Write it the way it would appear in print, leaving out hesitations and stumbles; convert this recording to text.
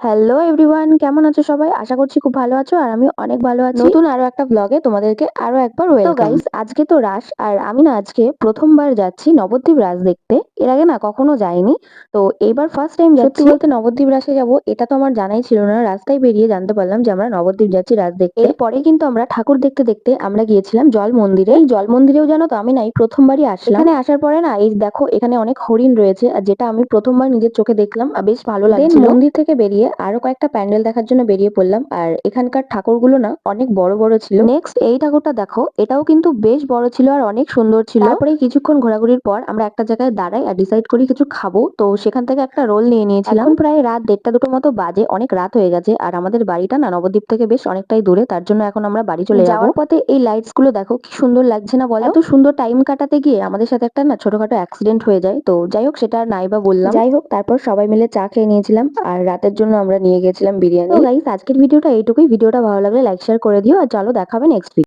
Hello everyone, কেমন আছো সবাই? আশা করছি খুব ভালো আছো আর আমি অনেক ভালো আছি। নতুন আরো একটা ব্লগে তোমাদেরকে আরো একবার ওয়েলকাম। তো গাইস, আজকে তো রাস আর আমি না আজকে প্রথমবার যাচ্ছি নবদ্বীপ রাস দেখতে। এর আগে না কখনো যাইনি। তো এইবার ফার্স্ট টাইম যাচ্ছি। সত্যি বলতে নবদ্বীপ রাসে যাব এটা তো আমার জানাই ছিল না। রাস্তায় বেরিয়ে জানতে পারলাম যে আমরা নবদ্বীপ যাচ্ছি রাস দেখতে। এরপরে কিন্তু আমরা ঠাকুর দেখতে দেখতে আমরা গিয়েছিলাম জল মন্দিরে। এই জল মন্দিরেও জানো তো আমি না এই প্রথমবারই আসলাম। এখানে আসার পরে না এই দেখো এখানে অনেক হরিণ রয়েছে আর যেটা আমি প্রথমবার নিজের চোখে দেখলাম আর বেশ ভালো লাগছিল। মন্দির থেকে বেরিয়ে আরো কয়েকটা প্যান্ডেল দেখার জন্য বেরিয়ে পড়লাম আর এখানকার ঠাকুরগুলো না অনেক বড় বড় ছিল। নেক্সট এই ঠাকুরটা দেখো, এটাও কিন্তু বেশ বড় ছিল আর অনেক সুন্দর ছিল। তারপরে কিছুক্ষণ ঘোরাঘুরির পর আমরা একটা জায়গায় দাঁড়াই আর ডিসাইড করি কিছু খাবো। তো সেখান থেকে একটা রোল নিয়ে নিয়েছিলাম। এখন প্রায় রাত 1:30 দুটো মতো বাজে, অনেক রাত হয়ে গেছে আর আমাদের বাড়িটা না নবদ্বীপ থেকে বেশ অনেকটাই দূরে, তার জন্য এখন আমরা বাড়ি চলে যাবো। যাওয়ার পথে এই লাইটস গুলো দেখো কি সুন্দর লাগছে না বলো? এত সুন্দর টাইম কাটাতে গিয়ে আমাদের সাথে একটা না ছোটখাটো অ্যাক্সিডেন্ট হয়ে যায়। তো যাই হোক, সেটা আর নাই বা বললাম। যাই হোক, তারপর সবাই মিলে চা খেয়ে নিয়েছিলাম আর রাতের জন্য আমরা নিয়ে গেছিলাম বিরিয়ানি। তো গাইস, আজকের ভিডিওটা এইটুকুই। ভিডিওটা ভালো লাগলে লাইক শেয়ার করে দিও আর চলো দেখা হবে নেক্সট ভিডিও।